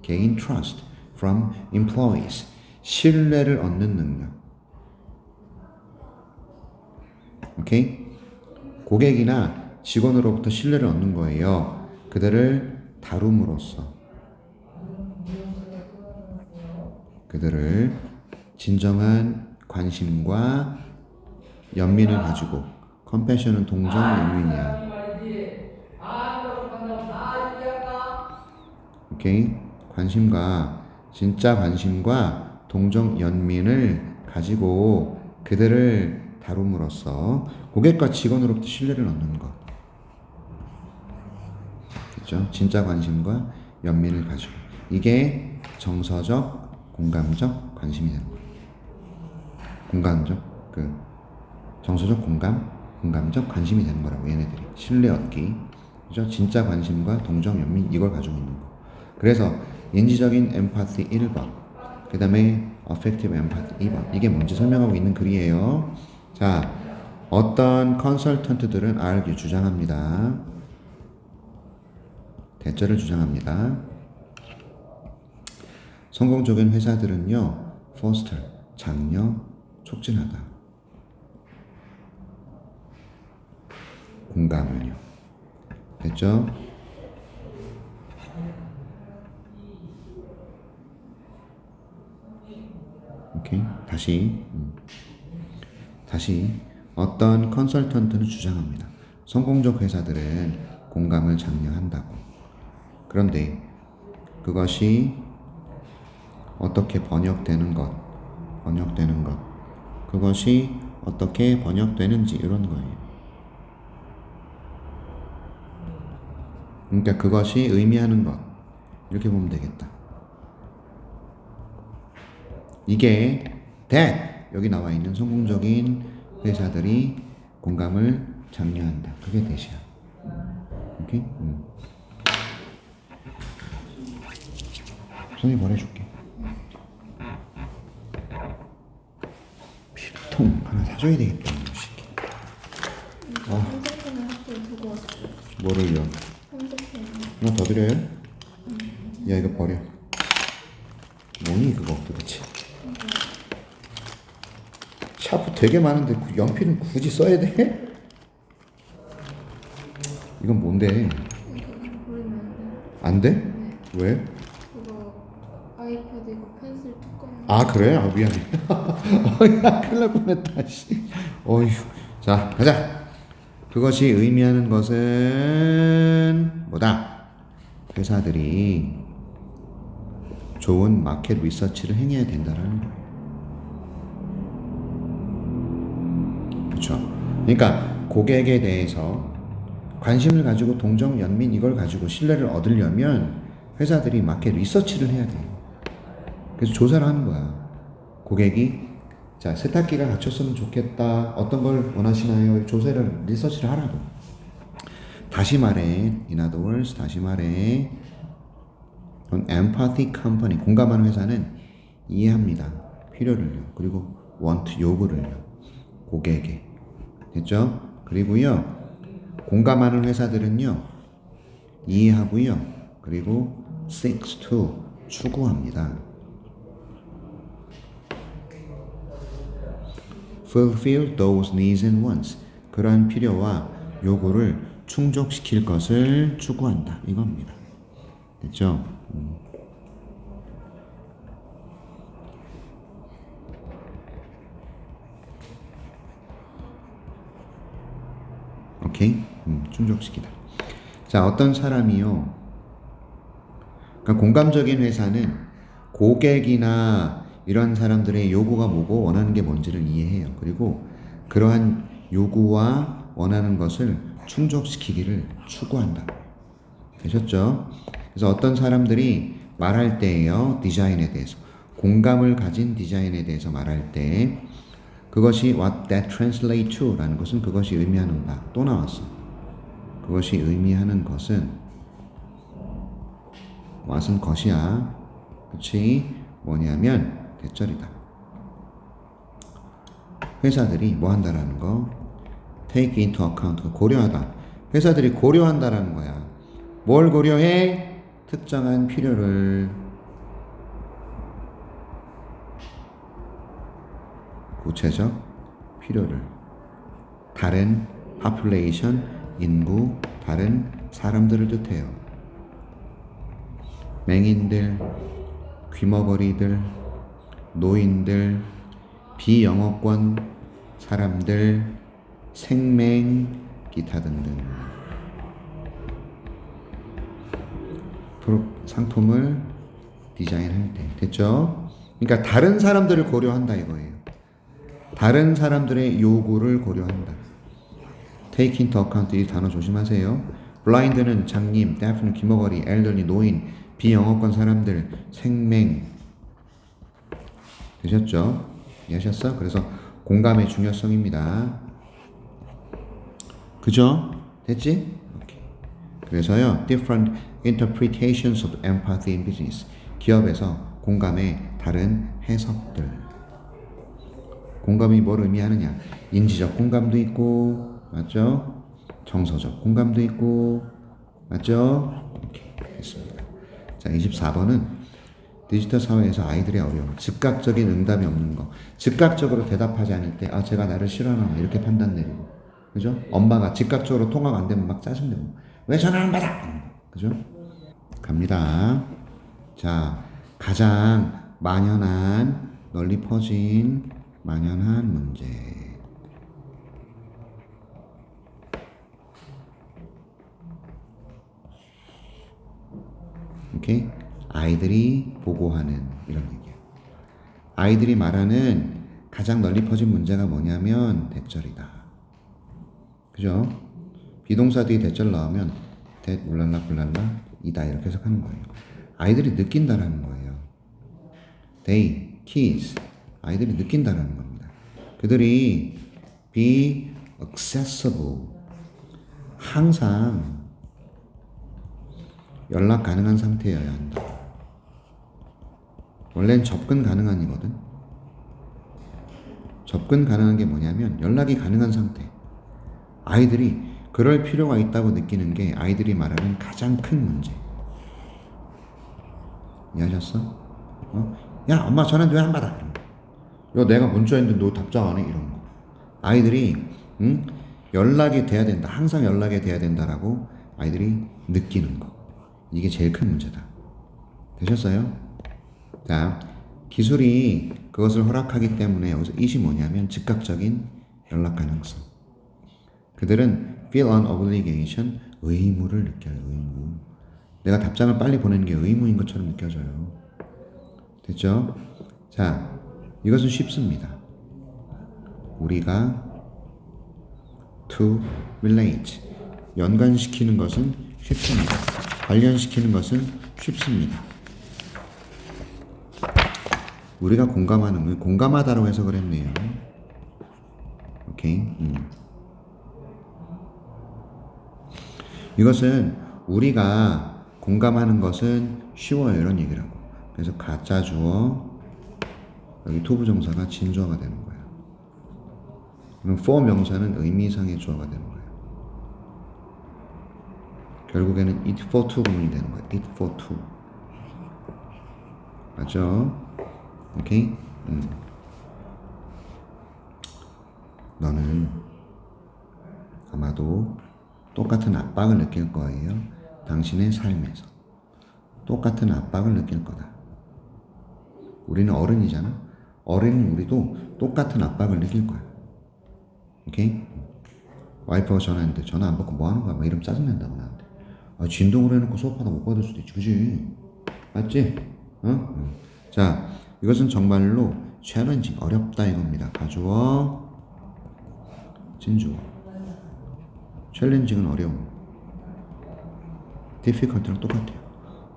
gain trust from employees. 신뢰를 얻는 능력. 오케이? 고객이나 직원으로부터 신뢰를 얻는 거예요. 그들을 다룸으로써. 그들을 진정한 관심과 연민을 가지고 컴패션은 동정, 연민이야. 오케이? 진짜 관심과 동정, 연민을 가지고 그들을 다룸으로써 고객과 직원으로부터 신뢰를 얻는 것. 그렇죠? 진짜 관심과 연민을 가지고. 이게 정서적, 공감적 관심이 되는 거예요. 정서적 공감, 공감적 관심이 되는 거라고 얘네들이. 신뢰 얻기. 그죠? 진짜 관심과 동정, 연민 이걸 가지고 있는 거. 그래서 인지적인 엠파티 1번, 그 다음에 affective empathy 2번. 이게 뭔지 설명하고 있는 글이에요. 자, 어떤 컨설턴트들은 R을 주장합니다. 대절을 주장합니다. 성공적인 회사들은요, foster, 장려, 촉진하다. 공감을요. 됐죠? 오케이. 다시 어떤 컨설턴트는 주장합니다. 성공적 회사들은 공감을 장려한다고. 그런데 그것이 어떻게 번역되는 것, 그것이 어떻게 번역되는지 이런 거예요. 그러니까 그것이 의미하는 것 이렇게 보면 되겠다. 이게 that 여기 나와 있는 성공적인 회사들이 공감을 장려한다. 그게 that이야. 오케이? 손이 버려줄게. 필통 하나 사줘야 되겠다. 핸드폰을 학교에 두고 왔어요. 뭐를요? 핸드폰. 하나 더 드려요? 야 이거 버려. 뭐니 그거 도대체? 샤프 되게 많은데 연필은 굳이 써야 돼? 이건 뭔데? 이거 버리면 안 안 돼요. 돼? 네. 왜? 이거 아이패드 이거 펜슬 뚜껑. 아 그래? 아 미안해. 어이야 큰일 날 뻔했다. 씨. 어휴. 자 가자. 그것이 의미하는 것은 뭐다? 회사들이 좋은 마켓 리서치를 행해야 된다라는 거예요. 그렇죠. 그러니까 고객에 대해서 관심을 가지고 동정, 연민 이걸 가지고 신뢰를 얻으려면 회사들이 마켓 리서치를 해야 돼요. 그래서 조사를 하는 거야. 고객이 자 세탁기가 갖췄으면 좋겠다. 어떤 걸 원하시나요? 조사를 리서치를 하라고. 다시 말해, in other words, 다시 말해, empathy company 공감하는 회사는 이해합니다. 필요를요. 그리고 want 요구를요. 고객에게. 됐죠? 그리고요. 공감하는 회사들은요. 이해하고요. 그리고 seeks to 추구합니다. fulfill those needs and wants. 그러한 필요와 요구를 충족시킬 것을 추구한다 이겁니다. 됐죠? 오케이? 충족시키다. 자, 어떤 사람이요. 그러니까 공감적인 회사는 고객이나 이런 사람들의 요구가 뭐고 원하는 게 뭔지를 이해해요. 그리고 그러한 요구와 원하는 것을 충족시키기를 추구한다. 되셨죠? 그래서 어떤 사람들이 말할 때에요. 디자인에 대해서. 공감을 가진 디자인에 대해서 말할 때 그것이 what that translate to 라는 것은 그것이 의미하는 바. 또 나왔어. 그것이 의미하는 것은 what은 것이야. 그치? 뭐냐면 대절이다. 회사들이 뭐 한다라는 거? take into account. 고려하다. 회사들이 고려한다라는 거야. 뭘 고려해? 특정한 필요를. 구체적 필요를. 다른 population, 인구, 다른 사람들을 뜻해요. 맹인들, 귀머거리들, 노인들, 비영어권 사람들, 생맹, 기타 등등. 상품을 디자인할 때. 됐죠? 그러니까 다른 사람들을 고려한다 이거예요. 다른 사람들의 요구를 고려한다. take into account 이 단어 조심하세요. blind는 장님, deaf는 귀머거리, elderly 노인, 비영어권 사람들, 생맹. 되셨죠? 이해하셨어? 그래서 공감의 중요성입니다. 그죠? 됐지? 오케이. 그래서요, different interpretations of empathy in business. 기업에서 공감의 다른 해석들. 공감이 뭘 의미하느냐? 인지적 공감도 있고, 맞죠? 정서적 공감도 있고, 맞죠? 오케이, 됐습니다. 자, 24번은 디지털 사회에서 아이들의 어려움, 즉각적인 응답이 없는 거, 즉각적으로 대답하지 않을 때, 아, 제가 나를 싫어하나 이렇게 판단 내리고, 그죠? 엄마가 즉각적으로 통화가 안 되면 막 짜증내고, 왜 전화 안 받아? 그죠? 갑니다. 자, 가장 만연한, 널리 퍼진, 만연한 문제. 오케이? 아이들이 보고하는 이런 얘기예요. 아이들이 말하는 가장 널리 퍼진 문제가 뭐냐면 대절이다. 그죠? 비동사 뒤에 대절 나오면 대 울랄라 불랄라 이다 이렇게 해석하는 거예요. 아이들이 느낀다라는 거예요. They, kids, 아이들이 느낀다라는 겁니다. 그들이 be accessible, 항상 연락 가능한 상태여야 한다. 원래는 접근 가능한이거든. 접근 가능한 게 뭐냐면 연락이 가능한 상태. 아이들이 그럴 필요가 있다고 느끼는 게 아이들이 말하는 가장 큰 문제. 이해하셨어? 야, 엄마 전화인데 왜 안 받아? 야, 내가 문자했는데 너 답장 안 해? 이런 거. 아이들이 연락이 돼야 된다. 항상 연락이 돼야 된다라고 아이들이 느끼는 거. 이게 제일 큰 문제다. 되셨어요? 자, 기술이 그것을 허락하기 때문에 여기서 it이 뭐냐면 즉각적인 연락 가능성. 그들은 feel an obligation, 의무를 느껴요. 의무. 내가 답장을 빨리 보내는 게 의무인 것처럼 느껴져요. 됐죠? 자, 이것은 쉽습니다. 우리가 to relate, 연관시키는 것은 쉽습니다. 관련시키는 것은 쉽습니다. 우리가 공감하는, 공감하다라고 해석을 했네요. 오케이. 이것은 우리가 공감하는 것은 쉬워요. 이런 얘기라고. 그래서 가짜 주어, 여기 토부정사가 진주어가 되는 거야. 그럼 for 명사는 의미상의 주어가 되는 거야. 결국에는 it for two 구문이 되는 거야. it for two. 맞죠? 오케이? 너는 아마도 똑같은 압박을 느낄 거예요. 당신의 삶에서 똑같은 압박을 느낄 거다. 우리는 어른이잖아. 어른인 우리도 똑같은 압박을 느낄 거야. 오케이? 와이프가 전화했는데 전화 안 받고 뭐 하는 거야? 막 이러면 짜증난다고 나한테. 아, 진동을 해놓고 수업하다 못 받을 수도 있지, 그지? 맞지? 어? 자, 이것은 정말로 챌린징, 어렵다 이겁니다. 가주어, 진주어. 챌린징은 어려움. difficult랑 똑같아요.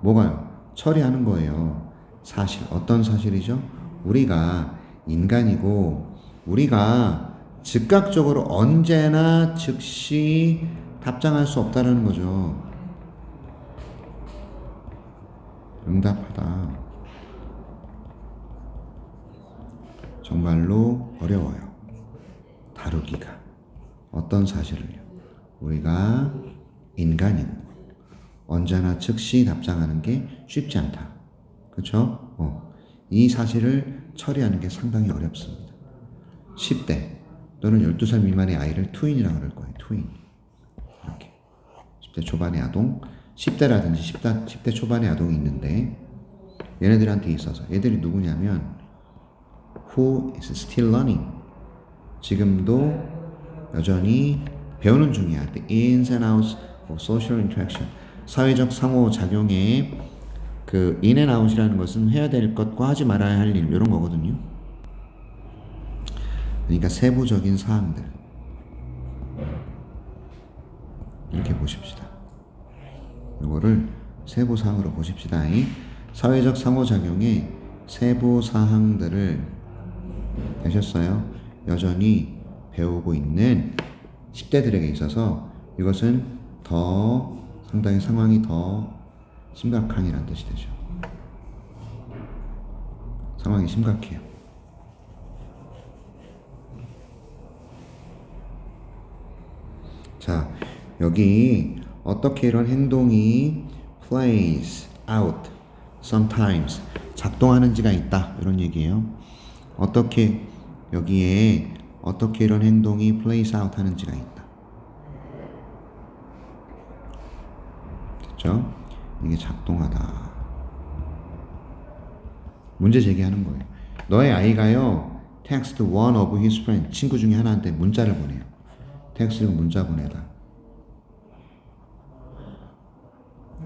뭐가요? 처리하는 거예요. 사실. 어떤 사실이죠? 우리가 인간이고 우리가 즉각적으로 언제나 즉시 답장할 수 없다는 거죠. 응답하다. 정말로 어려워요. 다루기가. 어떤 사실을요? 우리가 인간이고 언제나 즉시 답장하는 게 쉽지 않다. 그렇죠? 이 사실을 처리하는 게 상당히 어렵습니다. 10대 또는 12살 미만의 아이를 투인이라고 그럴 거예요. 투인. 이렇게. 10대 초반의 아동, 10대라든지 10대 초반의 아동이 있는데 얘네들한테 있어서 얘들이 누구냐면 who is still learning. 지금도 여전히 배우는 중이야. The ins and outs of social interaction. 사회적 상호작용에 그 in and out이라는 것은 해야 될 것과 하지 말아야 할 일 이런 거거든요. 그러니까 세부적인 사항들 이렇게 보십시다. 이거를 세부 사항으로 보십시다. 사회적 상호작용의 세부 사항들을 되셨어요? 여전히 배우고 있는 10대들에게 있어서 이것은 더 상당히 상황이 더 심각한이라는 뜻이 되죠. 상황이 심각해요. 자, 여기 어떻게 이런 행동이 plays out sometimes 작동하는지가 있다 이런 얘기예요. 어떻게 여기에 어떻게 이런 행동이 plays out 하는지가 있다. 됐죠? 이게 작동하다. 문제 제기하는 거예요. 너의 아이가요 text one of his friends 친구 중에 하나한테 문자를 보내요. 텍스트는 문자 보내다.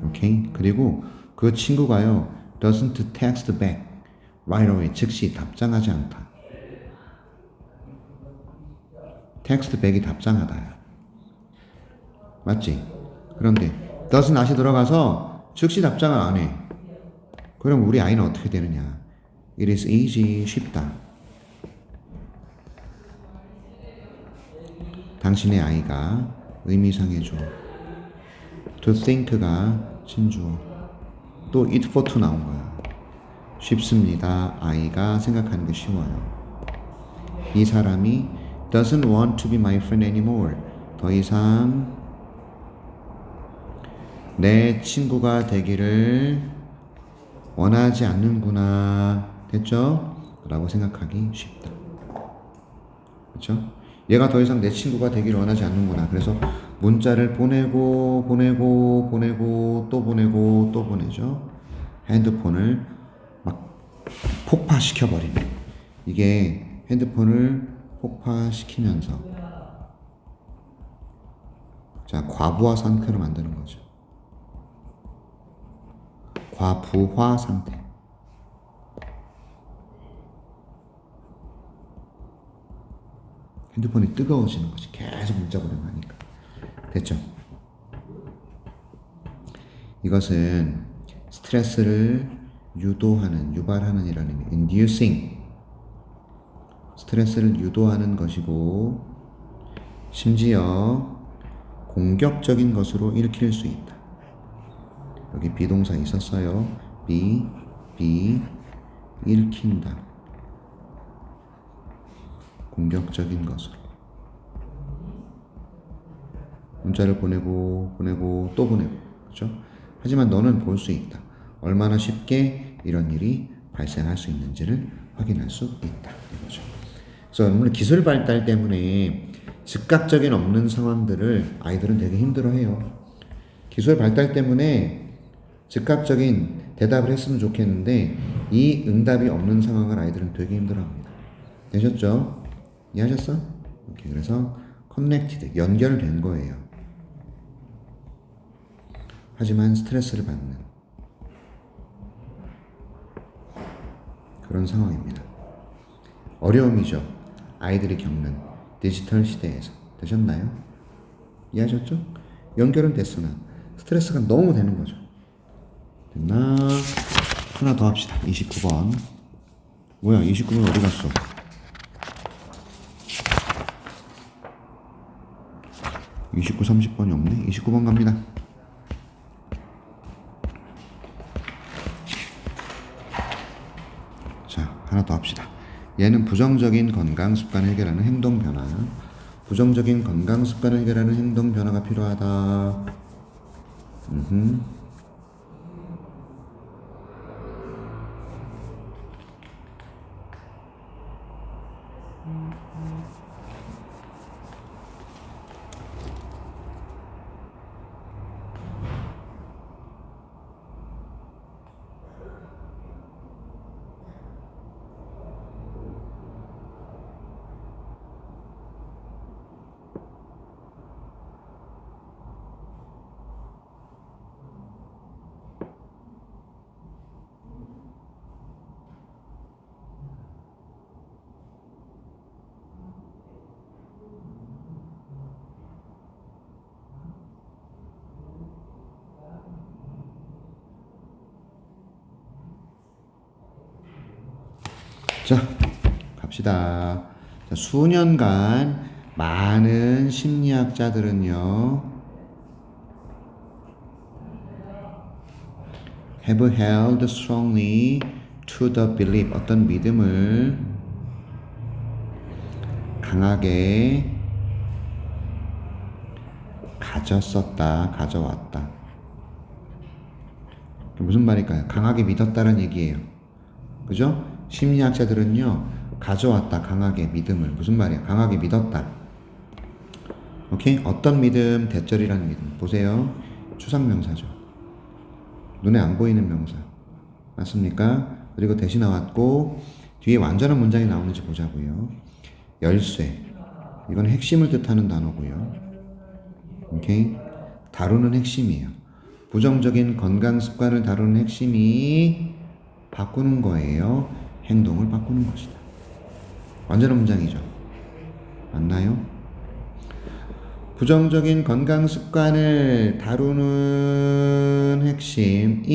오케이? 그리고 그 친구가요 doesn't text back right away 즉시 답장하지 않다. text back이 답장하다야. 맞지? 그런데 doesn't not이 들어가서 즉시 답장을 안 해. 그럼 우리 아이는 어떻게 되느냐? It is easy, 쉽다. 당신의 아이가 의미상의 주어 to think가 진주어 또 it for to 나온 거야. 쉽습니다. 아이가 생각하는 게 쉬워요. 이 사람이 doesn't want to be my friend anymore. 더 이상 내 친구가 되기를 원하지 않는구나. 됐죠? 라고 생각하기 쉽다. 그렇죠? 얘가 더 이상 내 친구가 되기를 원하지 않는구나. 그래서 문자를 보내고 또 보내고 또 보내죠. 핸드폰을 막 폭파시켜버리는. 이게 핸드폰을 폭파시키면서 자 과부하 상태로 만드는 거죠. 과부하 상태. 핸드폰이 뜨거워지는 거지. 계속 문자 보내고 하니까. 됐죠? 이것은 스트레스를 유발하는 이라는 의미. inducing. 스트레스를 유도하는 것이고 심지어 공격적인 것으로 일으킬 수 있다. 여기 비동사 있었어요. 일으킨다. 공격적인 것으로. 문자를 보내고 또 보내고. 그렇죠? 하지만 너는 볼 수 있다. 얼마나 쉽게 이런 일이 발생할 수 있는지를 확인할 수 있다. 이거죠. 그래서 오늘 기술 발달 때문에 즉각적인 없는 상황들을 아이들은 되게 힘들어해요. 기술 발달 때문에 즉각적인 대답을 했으면 좋겠는데 이 응답이 없는 상황을 아이들은 되게 힘들어합니다. 되셨죠? 이해하셨어? 오케이. 그래서 connected, 연결된 거예요. 하지만 스트레스를 받는 그런 상황입니다. 어려움이죠. 아이들이 겪는 디지털 시대에서. 되셨나요? 이해하셨죠? 연결은 됐으나 스트레스가 너무 되는 거죠. 됐나? 하나 더 합시다. 29번. 뭐야, 29번 어디 갔어? 29, 30번이 없네? 29번 갑니다. 자, 하나 더 합시다. 얘는 부정적인 건강 습관을 해결하는 행동 변화. 부정적인 건강 습관을 해결하는 행동 변화가 필요하다. 자, 갑시다. 자, 수년간 많은 심리학자들은요, have held strongly to the belief, 어떤 믿음을 강하게 가져왔다. 무슨 말일까요? 강하게 믿었다는 얘기예요. 그죠? 심리학자들은요, 가져왔다, 강하게 믿음을. 무슨 말이야? 강하게 믿었다. 오케이? 어떤 믿음? 대절이라는 믿음. 보세요. 추상명사죠. 눈에 안 보이는 명사. 맞습니까? 그리고 대시 나왔고, 뒤에 완전한 문장이 나오는지 보자고요. 열쇠. 이건 핵심을 뜻하는 단어고요. 오케이? 다루는 핵심이에요. 부정적인 건강 습관을 다루는 핵심이 바꾸는 거예요. 행동을 바꾸는 것이다. 완전한 문장이죠. 맞나요? 부정적인 건강 습관을 다루는 핵심이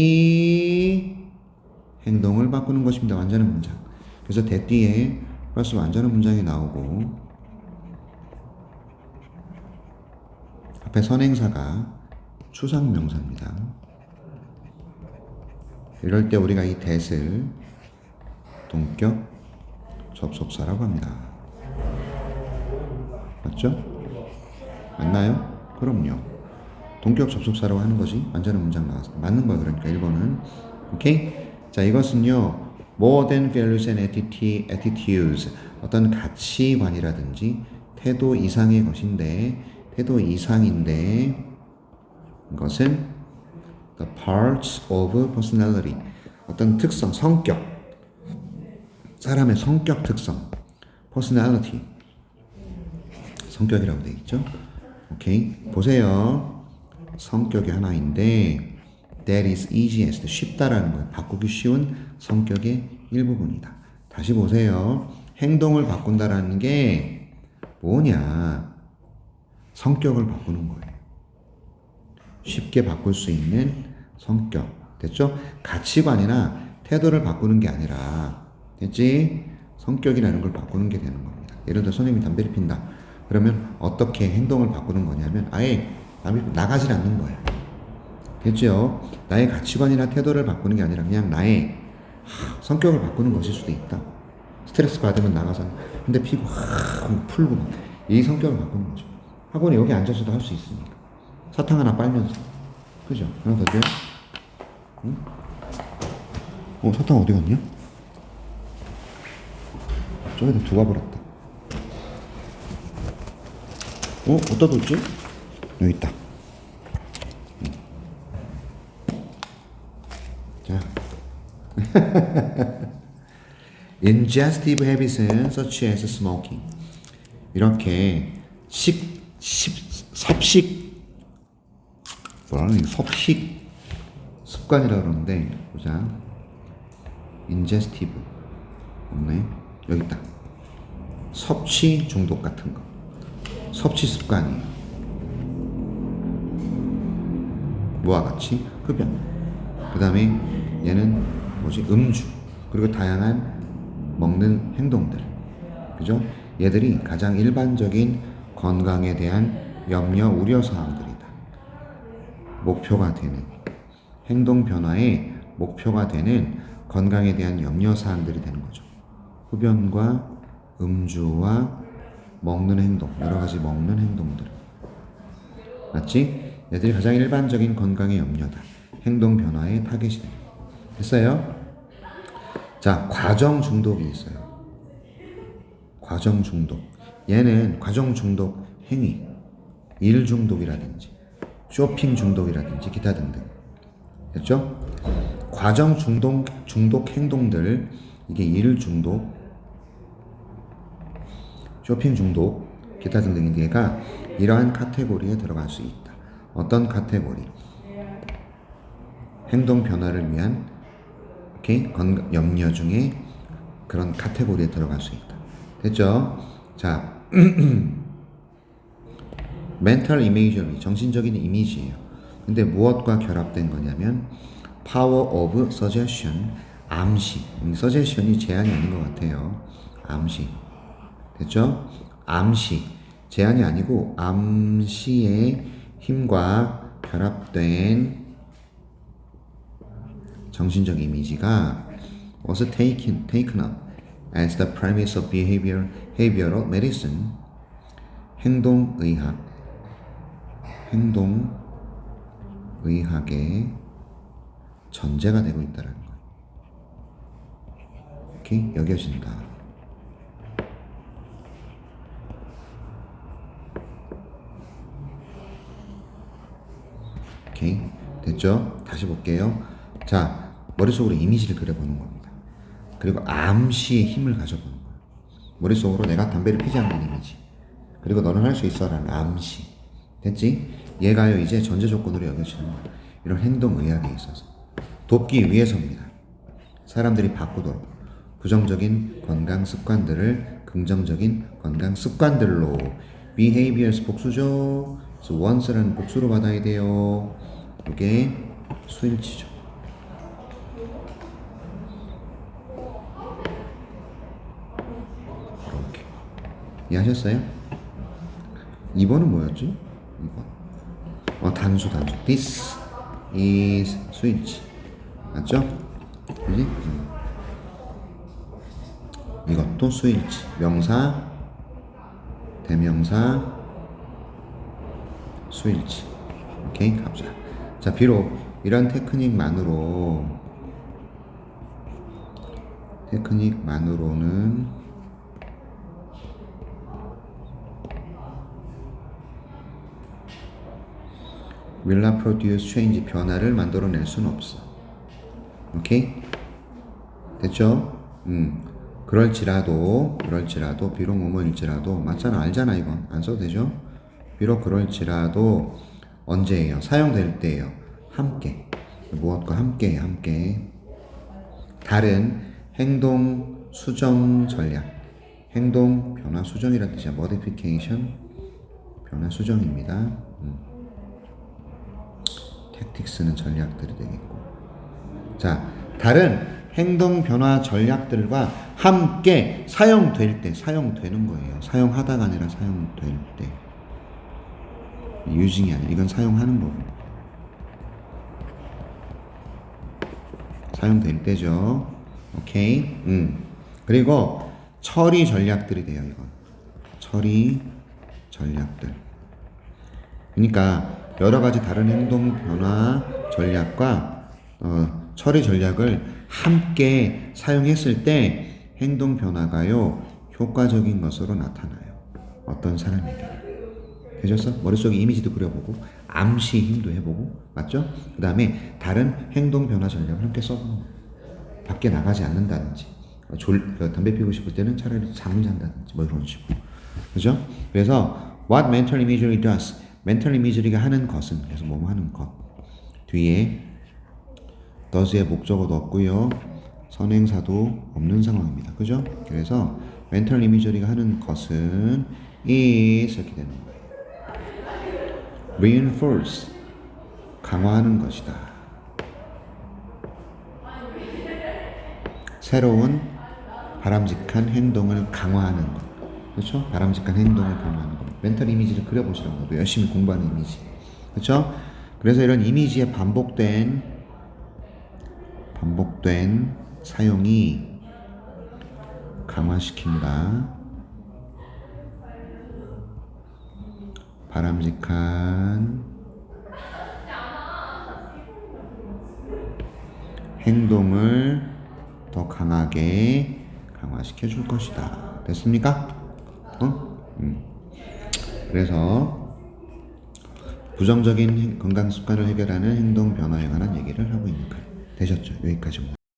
행동을 바꾸는 것입니다. 완전한 문장. 그래서 대 뒤에 플러스 완전한 문장이 나오고 앞에 선행사가 추상명사입니다. 이럴 때 우리가 이 that을 동격 접속사라고 합니다. 맞죠? 맞나요? 그럼요. 동격 접속사라고 하는 것이 완전한 문장 나왔어. 맞는 거야. 그러니까 1번은. 오케이? 자, 이것은요. more than values and attitudes. 어떤 가치관이라든지 태도 이상의 것인데 태도 이상인데 이것은 the parts of personality. 어떤 특성, 성격. 사람의 성격 특성. personality. 성격이라고 되어 있죠. 오케이. 보세요. 성격이 하나인데 that is easiest. 쉽다라는 거예요. 바꾸기 쉬운 성격의 일부분이다. 다시 보세요. 행동을 바꾼다라는 게 뭐냐? 성격을 바꾸는 거예요. 쉽게 바꿀 수 있는 성격. 됐죠? 가치관이나 태도를 바꾸는 게 아니라 됐지? 성격이라는 걸 바꾸는 게 되는 겁니다. 예를 들어 선생님이 담배를 핀다. 그러면 어떻게 행동을 바꾸는 거냐면 아예 나가질 않는 거예요. 됐죠? 나의 가치관이나 태도를 바꾸는 게 아니라 그냥 나의 성격을 바꾸는 것일 수도 있다. 스트레스 받으면 나가서 근데 피고 풀고 이 성격을 바꾸는 거죠. 학원에 여기 앉아서도 할 수 있으니까. 사탕 하나 빨면서. 그죠? 하나 더 줘요? 응? 사탕 어디 갔냐? 저기다 두고 버렸다. 어디다 뒀지? 여기 있다. 자. Ingestive habits은 such as smoking. 이렇게 섭식 습관이라고 그러는데 보자. 인제스티브 없네. 여기 있다. 섭취 중독 같은 거. 섭취 습관이에요. 뭐와 같이? 흡연. 그 다음에 얘는 뭐지? 음주. 그리고 다양한 먹는 행동들. 그죠? 얘들이 가장 일반적인 건강에 대한 염려, 우려 사항들이다. 목표가 되는 행동 변화의 목표가 되는 건강에 대한 염려 사항들이 되는 거죠. 흡연과 음주와 먹는 행동, 여러 가지 먹는 행동들. 맞지? 얘들이 가장 일반적인 건강의 염려다. 행동 변화의 타겟이 됩니다. 됐어요? 자, 과정 중독이 있어요. 과정 중독. 얘는 과정 중독 행위, 일 중독이라든지 쇼핑 중독이라든지 기타 등등. 됐죠? 과정 중독 행동들, 이게 일 중독, 쇼핑 중독, 기타 등등인데 얘가 이러한 카테고리에 들어갈 수 있다. 어떤 카테고리? 행동 변화를 위한 염려 중에 그런 카테고리에 들어갈 수 있다. 됐죠? 자, mental imagery, 정신적인 이미지예요. 근데 무엇과 결합된 거냐면 power of suggestion, 암시. suggestion이 제안이 아닌 것 같아요. 암시. 됐죠? 암시. 제안이 아니고 암시의 힘과 결합된 정신적 이미지가 was taken up as the premise of behavioral medicine, 행동의학의 전제가 되고 있다는 거예요. 이렇게 여겨진다. 오케이, 됐죠? 다시 볼게요. 자, 머릿속으로 이미지를 그려보는 겁니다. 그리고 암시의 힘을 가져보는 거예요. 머릿속으로 내가 담배를 피지 않는 이미지. 그리고 너는 할 수 있어 라는 암시. 됐지? 얘가요 이제 전제 조건으로 여겨지는 거예요. 이런 행동의학에 있어서 돕기 위해서입니다. 사람들이 바꾸도록 부정적인 건강 습관들을 긍정적인 건강 습관들로. behaviors 복수죠. 그래서 once라는 복수로 받아야 돼요. 이게 수일치죠. 이렇게 이해하셨어요? 2번은 뭐였지? 2번 단수. This is switch. 맞죠? 그지? 이것도 스위치. 명사, 대명사, 스위치. 오케이, 갑시다. 자, 비록 이런 테크닉만으로는 will not produce change, 변화를 만들어낼 수는 없어. 오케이? 됐죠? 그럴지라도 비록 뭐뭐일지라도 맞잖아, 알잖아. 이건 안 써도 되죠? 비록 그럴지라도 언제예요? 사용될 때예요. 함께. 무엇과 함께 다른 행동 수정 전략, 행동 변화 수정이라는 뜻이야. modification, 변화 수정입니다. 택틱스는 전략들이 되겠고. 자, 다른 행동 변화 전략들과 함께 사용될 때, 사용되는 거예요. 사용하다가 아니라 사용될 때. 유징이 아니라 이건 사용하는 거고. 사용될 때죠. 오케이. 그리고 처리 전략들이 돼요. 이건 처리 전략들. 그러니까 여러 가지 다른 행동 변화 전략과 처리 전략을 함께 사용했을 때 행동 변화가요 효과적인 것으로 나타나요. 어떤 사람에게. 되셨어? 머릿속에 이미지도 그려보고 암시 힘도 해보고 맞죠? 그 다음에 다른 행동 변화 전략을 함께 써보는 거예요. 밖에 나가지 않는다든지 담배 피우고 싶을 때는 차라리 잠을 잔다든지 뭐 이런 식으로 그죠? 그래서 what mental imagery does mental imagery가 하는 것은 그래서 뭐뭐 하는 것 뒤에 does의 목적어도 없고요 선행사도 없는 상황입니다. 그죠? 그래서 mental imagery가 하는 것은 is 이렇게 되는 거예요. reinforce 강화하는 것이다. 새로운 바람직한 행동을 강화하는 것. 그렇죠? 바람직한 행동을 강화하는 것. 멘탈 이미지를 그려보시라고 하고 열심히 공부하는 이미지. 그렇죠? 그래서 이런 이미지의 반복된 사용이 강화시킨다. 바람직한 행동을 더 강하게 강화시켜 줄 것이다. 됐습니까? 그래서 부정적인 건강 습관을 해결하는 행동 변화에 관한 얘기를 하고 있는 글. 되셨죠? 여기까지 오늘.